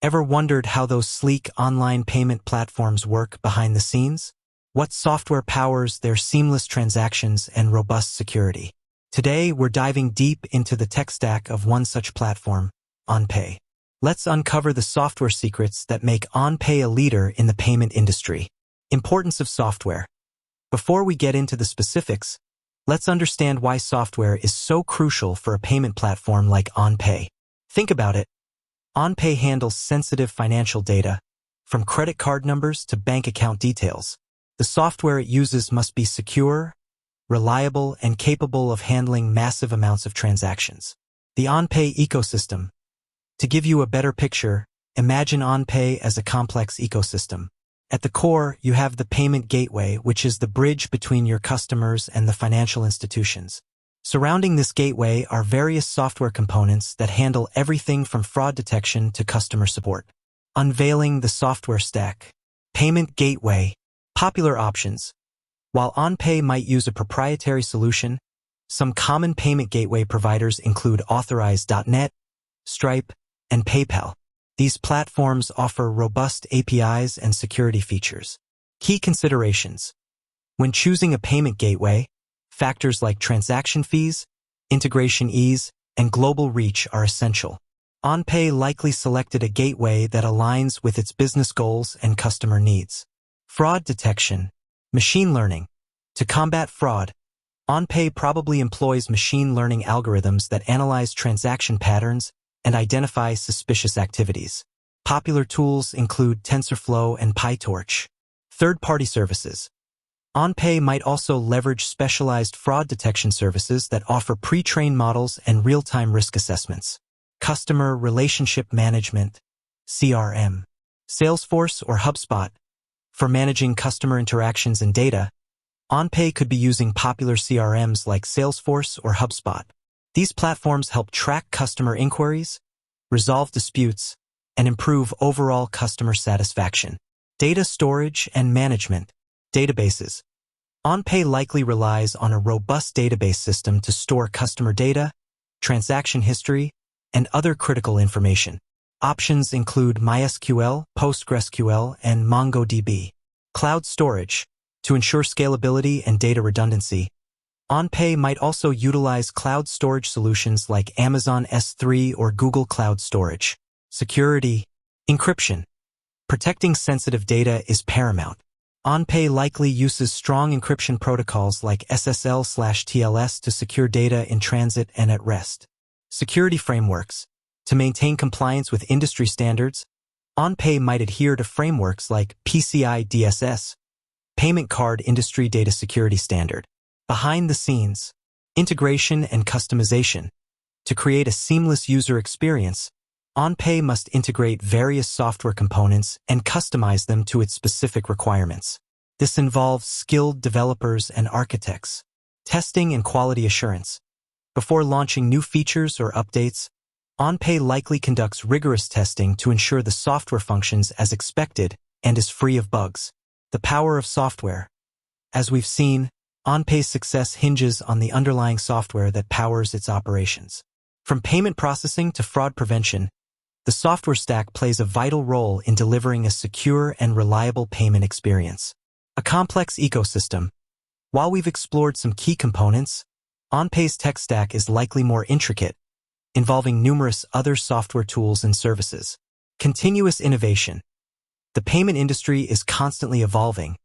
Ever wondered how those sleek online payment platforms work behind the scenes? What software powers their seamless transactions and robust security? Today, we're diving deep into the tech stack of one such platform, OnPay. Let's uncover the software secrets that make OnPay a leader in the payment industry. Importance of software. Before we get into the specifics, let's understand why software is so crucial for a payment platform like OnPay. Think about it. OnPay handles sensitive financial data, from credit card numbers to bank account details. The software it uses must be secure, reliable, and capable of handling massive amounts of transactions. The OnPay ecosystem. To give you a better picture, imagine OnPay as a complex ecosystem. At the core, you have the payment gateway, which is the bridge between your customers and the financial institutions. Surrounding this gateway are various software components that handle everything from fraud detection to customer support. Unveiling the software stack. Payment gateway. Popular options. While OnPay might use a proprietary solution, some common payment gateway providers include Authorize.net, Stripe, and PayPal. These platforms offer robust APIs and security features. Key considerations. When choosing a payment gateway, factors like transaction fees, integration ease, and global reach are essential. OnPay likely selected a gateway that aligns with its business goals and customer needs. Fraud detection. Machine learning. To combat fraud, OnPay probably employs machine learning algorithms that analyze transaction patterns and identify suspicious activities. Popular tools include TensorFlow and PyTorch. Third-party services. OnPay might also leverage specialized fraud detection services that offer pre-trained models and real-time risk assessments. Customer Relationship Management, CRM. Salesforce or HubSpot. For managing customer interactions and data, OnPay could be using popular CRMs like Salesforce or HubSpot. These platforms help track customer inquiries, resolve disputes, and improve overall customer satisfaction. Data storage and management. Databases. OnPay likely relies on a robust database system to store customer data, transaction history, and other critical information. Options include MySQL, PostgreSQL, and MongoDB. Cloud storage. To ensure scalability and data redundancy, OnPay might also utilize cloud storage solutions like Amazon S3 or Google Cloud Storage. Security. Encryption. Protecting sensitive data is paramount. OnPay likely uses strong encryption protocols like SSL/TLS to secure data in transit and at rest. Security frameworks. To maintain compliance with industry standards, OnPay might adhere to frameworks like PCI DSS, Payment Card Industry Data Security Standard. Behind the scenes. Integration and customization. To create a seamless user experience, OnPay must integrate various software components and customize them to its specific requirements. This involves skilled developers and architects. Testing and quality assurance. Before launching new features or updates, OnPay likely conducts rigorous testing to ensure the software functions as expected and is free of bugs. The power of software. As we've seen, OnPay's success hinges on the underlying software that powers its operations. From payment processing to fraud prevention, the software stack plays a vital role in delivering a secure and reliable payment experience. A complex ecosystem. While we've explored some key components, OnPay's tech stack is likely more intricate, involving numerous other software tools and services. Continuous innovation. The payment industry is constantly evolving,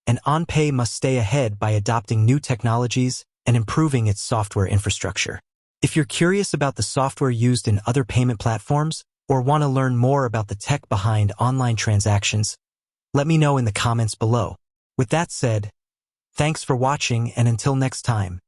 and OnPay must stay ahead by adopting new technologies and improving its software infrastructure. If you're curious about the software used in other payment platforms or want to learn more about the tech behind online transactions, let me know in the comments below. With that said, thanks for watching, and until next time.